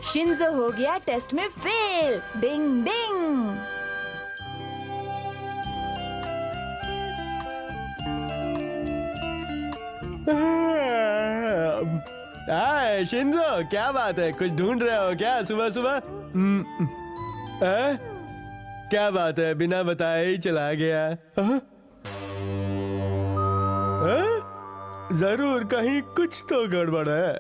Shinzo हो गया test में फेल। डिंग डिंग। हाय शिंजो, क्या बात है? कुछ ढूंढ रहे हो क्या सुबह सुबह? क्या बात है, बिना बताए ही चला गया? जरूर कहीं कुछ तो गड़बड़ है।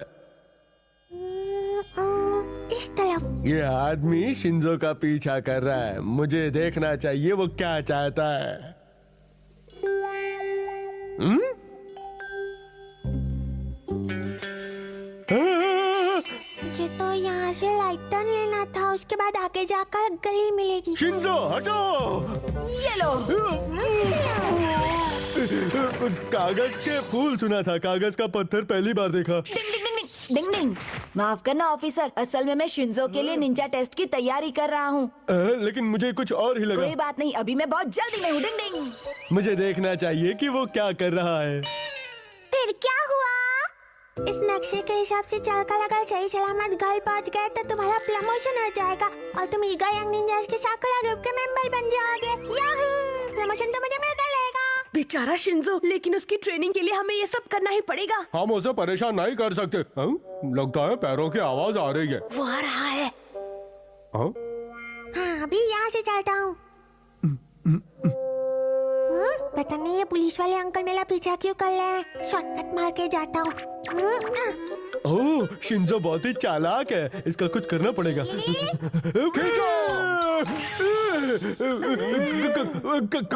इस तरफ। ये आदमी शिंजो का पीछा कर रहा है। मुझे देखना चाहिए वो क्या चाहता है। मुझे तो यहाँ से लाइट टर्न लेना था, उसके बाद आगे जाकर गली मिलेगी। शिंजो हटो। ये लो। कागज के फूल सुना था, कागज का पत्थर पहली बार देखा। डिंग डिंग डिंग डिंग डिंग। माफ करना ऑफिसर, असल में मैं शिंजो के लिए निंजा टेस्ट की तैयारी कर रहा हूँ। लेकिन मुझे कुछ और ही लगा। कोई बात नहीं, अभी मैं बहुत जल्दी में हूँ। डिंग डिंग। मुझे देखना चाहिए कि वो क्या कर रहा है। फिर क्या हुआ? इस नक्शे के हिसाब से चलकर अगर सही सलामत घर पहुंच गए तो तुम्हारा प्रमोशन हो जाएगा और तुम ईगा यंग निंजास के साकुरा ग्रुप के मेंबर बन जाओगे। याहू! प्रमोशन तो मुझे मिलता रहेगा। बेचारा शिंजो, लेकिन उसकी ट्रेनिंग के लिए हमें ये सब करना ही पड़ेगा। हम उसे परेशान नहीं कर सकते। लगता है पैरों की आवाज आ रही है। वो आ रहा है। हाँ, अभी यहाँ से चलता हूँ। पता नहीं ये पुलिस वाले अंकल मेरा पीछा क्यों कर रहे हैं। शॉर्टकट मार के जाता हूँ। ओह, शिंजो बहुत ही चालाक है, इसका कुछ करना पड़ेगा।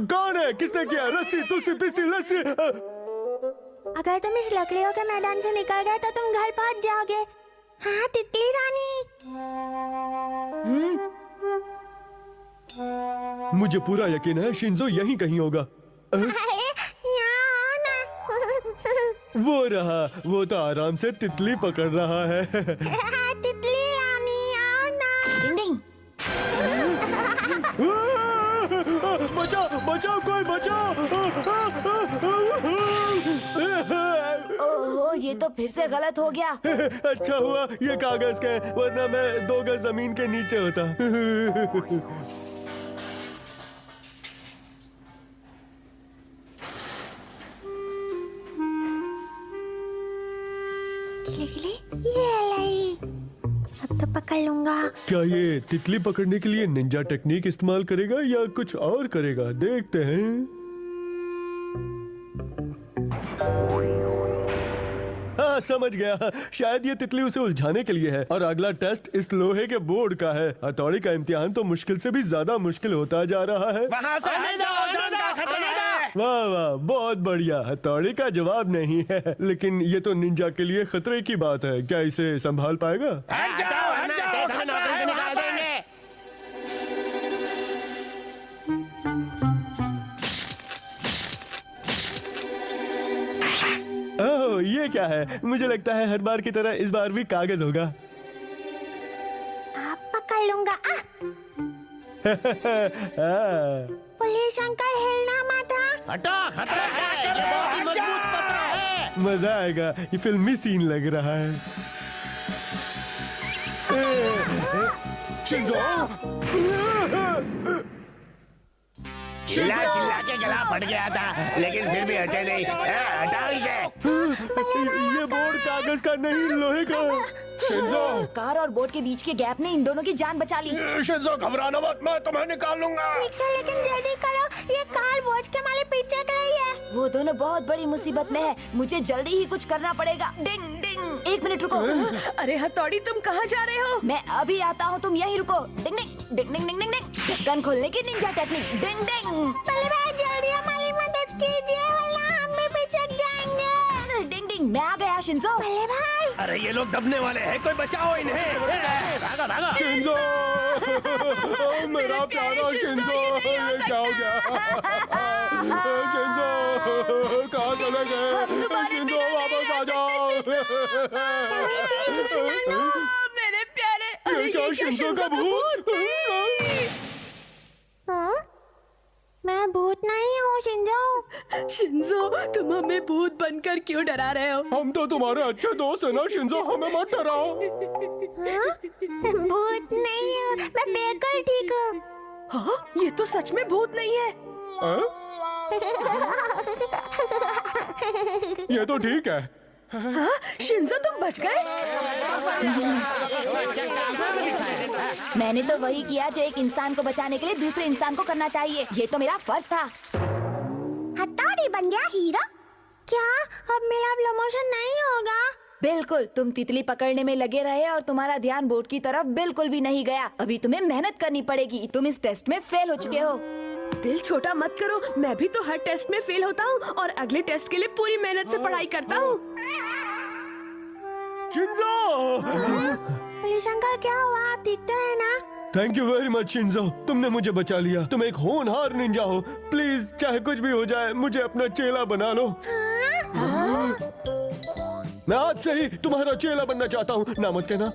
कौन है? किसने किया? रस्सी, तुसी, पिसी, लस्सी। अगर तुम इस लकड़ियों के मैदान से निकल गए तो तुम घर पहुंच जाओगे। हाँ तितली रानी। मुझे पूरा यकीन है शिंजो यहीं कहीं होगा। वो रहा, वो तो आराम से तितली पकड़ रहा है। तितली रानी आओ ना। डिंग डिंग। बचाओ बचाओ, कोई बचाओ। ओहो, ये तो फिर से गलत हो गया। अच्छा हुआ ये कागज का है, वरना मैं 2 गज जमीन के नीचे होता। ये लाई, अब तो पकड़ लूंगा। क्या ये तितली पकड़ने के लिए निंजा टेक्निक इस्तेमाल करेगा या कुछ और करेगा? देखते हैं। हाँ समझ गया, शायद ये तितली उसे उलझाने के लिए है और अगला टेस्ट इस लोहे के बोर्ड का है। हथौड़ी का इम्तिहान तो मुश्किल से भी ज्यादा मुश्किल होता जा रहा है। वहाँ से हट जाओ, वाह वाह, बहुत बढ़िया। हथौड़ी का जवाब नहीं है, लेकिन ये तो निंजा के लिए खतरे की बात है। क्या इसे संभाल पाएगा? हट जाओ, नौकरी से निकाल देंगे। ओह, ये क्या है? मुझे लगता है हर बार की तरह इस बार भी कागज होगा। आप पकड़ लूंगा। पुलिस अंकल हिलना मत। हटो, खतरा है, ये बहुत ही मजबूत पत्र है। मजा आएगा, ये फिल्मी सीन लग रहा है। चिल्ला चिल्ला के गला फट गया था, लेकिन फिर भी हटे नहीं। हटाओ इसे। ये बोर्ड कागज का नहीं, लोहे का। शिंजो, कार और बोट के बीच के गैप ने इन दोनों की जान बचा ली। शिंजो घबराना मत, मैं तुम्हें निकाल लूंगा। लेकिन जल्दी करो, ये कार बोझ के माले पीछे कर रही है। वो दोनों बहुत बड़ी मुसीबत में है, मुझे जल्दी ही कुछ करना पड़ेगा। डिंग डिंग। 1 मिनट रुको। अरे हथौड़ी, तुम कहाँ जा रहे हो? मैं अभी आता हूँ, तुम यहीं रुको। डिंग डिंग डिंग डिंग डिंग डिंग। ढक्कन खोलने की निंजा टेक्निक। डिंग डिंग। पहले भाई जल्दी हमारी मदद कीजिए, वरना हम भी पिछड़ जाएंगे। डिंग डिंग। मैं आ गया शिंजो। पहले भाई। अरे ये लोग दबने वाले हैं, कोई बचाओ इन्हें। भागो भागो। शिंजो, मेरा प्यारा शिंजो, ये क्या हो गया? शिंजो, कहाँ चले गए? शिंजो वापस आ जाओ। मेरे प्यारे। ये क्या शिंजो का भूत? मैं भूत नहीं हूँ, शिंजो। शिंजो, तुम हमें भूत बनकर क्यों डरा रहे हो? हम तो तुम्हारे अच्छे दोस्त है ना शिंजो, हमें मत डराओ। हाँ? भूत नहीं हूँ, मैं बिल्कुल ठीक हूँ। हाँ, ये तो सच में भूत नहीं है। ये तो ठीक है। हाँ, शिंजो तुम बच गए। मैंने तो वही किया जो एक इंसान को बचाने के लिए दूसरे इंसान को करना चाहिए। ये तो मेरा फर्ज था। हथौड़ी बन गया हीरो। क्या अब मेरा प्रमोशन नहीं होगा? बिल्कुल, तुम तितली पकड़ने में लगे रहे और तुम्हारा ध्यान बोर्ड की तरफ बिल्कुल भी नहीं गया। अभी तुम्हें मेहनत करनी पड़ेगी। तुम इस टेस्ट में फेल हो चुके हो। दिल छोटा मत करो, मैं भी तो हर टेस्ट में फेल होता हूँ और अगले टेस्ट के लिए पूरी मेहनत से पढ़ाई करता हूँ। शिंजो! पुलिस अंकल क्या हुआ? आप ठीक तो है ना? Thank you very much Shinzo, तुमने मुझे बचा लिया। तुम एक होनहार निंजा हो। प्लीज चाहे कुछ भी हो जाए मुझे अपना चेला बना लो। मैं आज से ही तुम्हारा चेला बनना चाहता हूँ। ना मत कहना।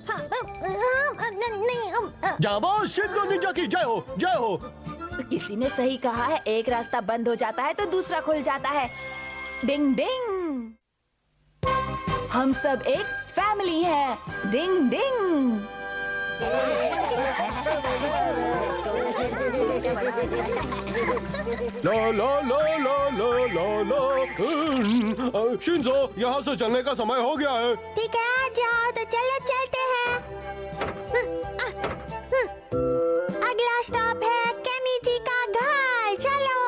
नहीं। जाबाज शिंजो निंजा की जय हो, जय हो। किसी ने सही कहा है, एक रास्ता बंद हो जाता है तो दूसरा खुल जाता है। डिंग डिंग, हम सब एक फैमिली है। डिंग डिंग। लो लो लो लो लो लो लो। शिंजो, यहाँ से चलने का समय हो गया है। ठीक है, आ जाओ तो चलो चलते हैं। अगला स्टॉप है केमिची का घर। चलो।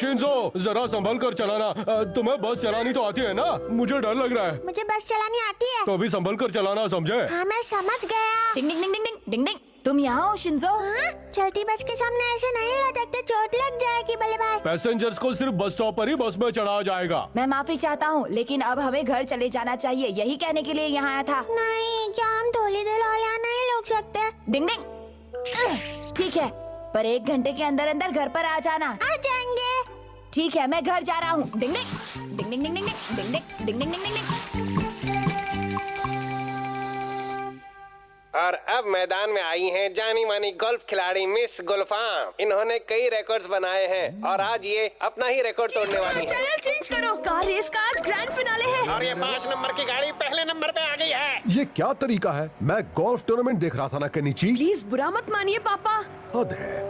शिंजो, जरा संभल कर चलाना। तुम्हें बस चलानी तो आती है ना? मुझे डर लग रहा है। मुझे बस चलानी आती है। तो भी संभल कर चलाना, समझे? हाँ, मैं समझ गया। डिंग डिंग डिंग डिंग डिंग डिंग डिंग। तुम यहाँ हो शिंजो? हाँ? चलती बस के सामने ऐसे नहीं लटकते, चोट लग जाएगी बल्ले भाई। पैसेंजर्स को सिर्फ बस स्टॉप पर ही बस में चढ़ाया जाएगा। मैं माफी चाहता हूँ, लेकिन अब हमें घर चले जाना चाहिए। यही कहने के लिए यहाँ आया था। नहीं, क्या हम थोड़ी देर और यहाँ नहीं रुक सकते? डिंग डिंग। ठीक है, पर 1 घंटे के अंदर अंदर घर पर आ जाना। आ जाएंगे। ठीक है, मैं घर जा रहा हूँ। डिंग डिंग डिंग डिंग डिंग डिंग डिंग डिंग डिंग डिंग डिंग डिंग। और अब मैदान में आई हैं जानी मानी गोल्फ खिलाड़ी मिस गुलफाम। इन्होंने कई रिकॉर्ड्स बनाए हैं और आज ये अपना ही रिकॉर्ड तोड़ने वाली है। चैनल चेंज करो, कार रेस का आज ग्रैंड फिनाले है। और ये 5 नंबर की गाड़ी पहले नंबर पे आ गई है। ये क्या तरीका है? मैं गोल्फ टूर्नामेंट देख रहा था ना केनिची। प्लीज बुरा मत मानिए पापा। हद है।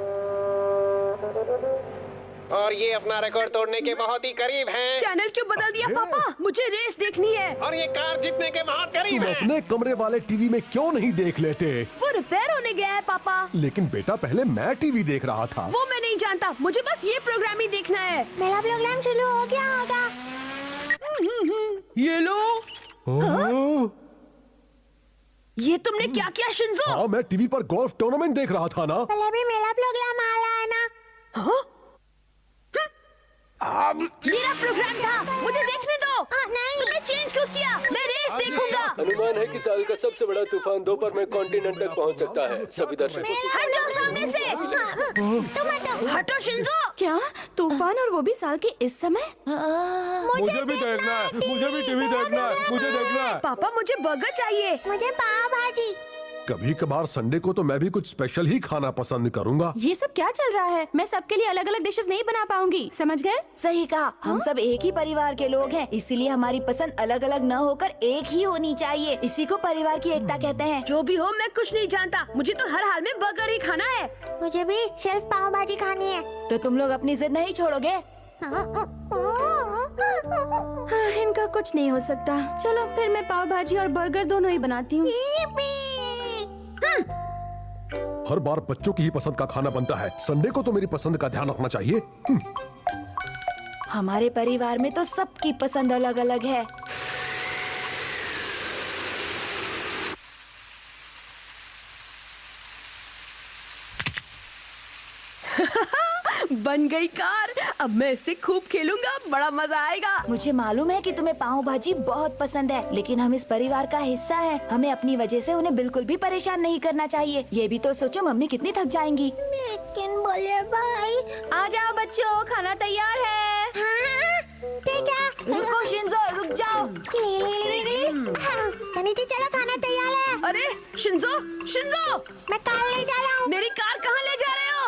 और ये अपना रिकॉर्ड तोड़ने के बहुत ही करीब हैं। चैनल क्यों बदल दिया पापा? मुझे रेस देखनी है। और ये कार जीतने के बहुत करीब तुम है। अपने कमरे वाले टीवी में क्यों नहीं देख लेते? वो रिपेयर होने गया है पापा। लेकिन बेटा, पहले मैं टीवी देख रहा था। वो मैं नहीं जानता, मुझे बस ये प्रोग्राम ही देखना है। मेरा प्रोग्राम शुरू हो गया होगा। ये लो। ओह, ये तुमने क्या किया शिंजो? हाँ, मैं टीवी पर गोल्फ टूर्नामेंट देख रहा था ना। पहले भी मेरा प्रोग्राम आ रहा है ना। हाँ? मेरा प्रोग्राम था, मुझे देखने दो। नहीं। तुमने चेंज क्यों किया? मैं रेस देखूंगा। अनुमान है कि साल का सबसे बड़ा तूफान दोपहर में कॉन्टिनेंट तक पहुंच सकता है। सभी दर्शकों को हट जाओ सामने से। तुम हटो शिंजो। क्या तूफान, और वो भी साल के इस समय? मुझे भी देखना है, मुझे भी टीवी देखना है, मुझे देखना है। पापा मुझे बर्गर चाहिए। मुझे पाव भाजी। कभी कभार संडे को तो मैं भी कुछ स्पेशल ही खाना पसंद करूंगा। ये सब क्या चल रहा है? मैं सबके लिए अलग अलग डिशेस नहीं बना पाऊंगी, समझ गए? सही कहा, हम सब एक ही परिवार के लोग हैं, इसीलिए हमारी पसंद अलग अलग न होकर एक ही होनी चाहिए। इसी को परिवार की एकता कहते हैं। जो भी हो, मैं कुछ नहीं जानता, मुझे तो हर हाल में बर्गर ही खाना है। मुझे भी सिर्फ पाव भाजी खानी है। तो तुम लोग अपनी जिद नहीं छोड़ोगे? हाँ, इनका कुछ नहीं हो सकता। चलो फिर मैं पाव भाजी और बर्गर दोनों ही बनाती हूँ। हर बार बच्चों की ही पसंद का खाना बनता है। संडे को तो मेरी पसंद का ध्यान रखना चाहिए। हमारे परिवार में तो सबकी पसंद अलग अलग है। बन गई कार, अब मैं इससे खूब खेलूंगा, बड़ा मजा आएगा। मुझे मालूम है कि तुम्हें पाव भाजी बहुत पसंद है, लेकिन हम इस परिवार का हिस्सा हैं। हमें अपनी वजह से उन्हें बिल्कुल भी परेशान नहीं करना चाहिए। ये भी तो सोचो, मम्मी कितनी थक जाएंगी। लेकिन बोले भाई। आ जाओ बच्चों, खाना तैयार है। हाँ, ठीक है। रुको शिंजो, रुक जाओ। नीचे चलो, खाना तैयार है। अरे शिंजो, शिंजो, मैं कार ले जा रहा हूँ। मेरी कार कहाँ ले जा रहे हो?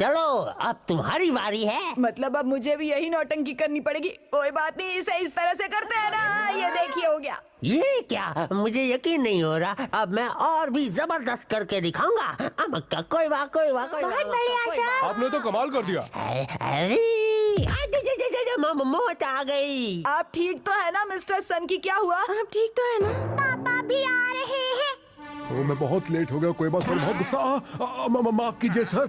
चलो अब तुम्हारी बारी है। मतलब अब मुझे भी यही नौटंकी करनी पड़ेगी। कोई बात नहीं, इसे इस तरह से करते हैं ना। ये देखिए, हो गया। ये क्या, मुझे यकीन नहीं हो रहा। अब मैं और भी जबरदस्त करके दिखाऊंगा। अमक्का कोई बात बहुत बढ़िया सर। आपने तो कमाल कर दिया। मौत आ गई। आप ठीक तो है ना मिस्टर सन की? क्या हुआ? आप ठीक तो है ना? पापा भी आ रहे हैं। मैं बहुत लेट हो गया। कोई सर बहुत गुस्सा। माफ कीजिए सर।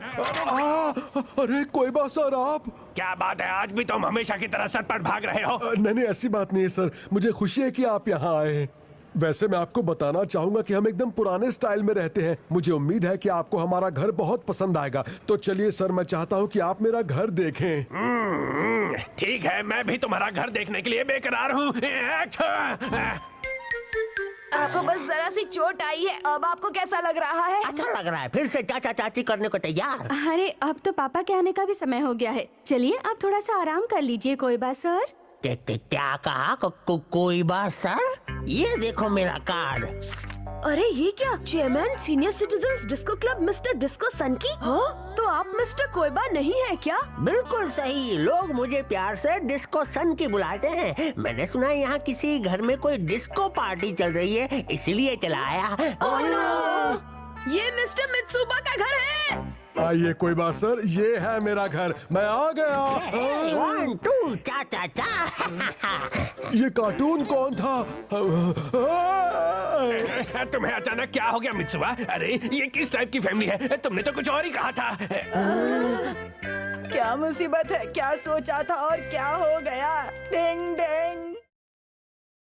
अरे कोई सर, आप क्या बात है, आज भी तुम हमेशा की तरह सर पर भाग रहे हो? नहीं, ऐसी बात नहीं है सर। मुझे खुशी है कि आप यहाँ आए हैं। वैसे मैं आपको बताना चाहूंगा कि हम एकदम पुराने स्टाइल में रहते हैं। मुझे उम्मीद है कि आपको हमारा घर बहुत पसंद आएगा। तो चलिए सर, मैं चाहता हूँ कि आप मेरा घर देखें। ठीक है, मैं भी तुम्हारा घर देखने के लिए बेकरार हूँ। आपको बस जरा सी चोट आई है। अब आपको कैसा लग रहा है? अच्छा लग रहा है। फिर से चाचा चाची करने को तैयार। अरे अब तो पापा के आने का भी समय हो गया है। चलिए अब थोड़ा सा आराम कर लीजिए। कोई बात सर? क्या कहा? कोई बात सर? ये देखो मेरा कार्ड। अरे ये क्या, chairman senior citizens disco club mister disco son की? हाँ? तो आप मिस्टर कोयबा नहीं है क्या? बिल्कुल सही। लोग मुझे प्यार से डिस्को सन की बुलाते हैं। मैंने सुना है यहाँ किसी घर में कोई डिस्को पार्टी चल रही है, इसीलिए चला आया। ये मिस्टर मित्सुबा का घर है। आइए कोई बात सर, ये है मेरा घर। मैं आ गया। 1 2 चा चा। ये कार्टून कौन था? तुम्हें अचानक क्या हो गया मित्सुबा? अरे ये किस टाइप की फैमिली है? तुमने तो कुछ और ही कहा था। क्या मुसीबत है? क्या सोचा था और क्या हो गया? डिंग डिंग।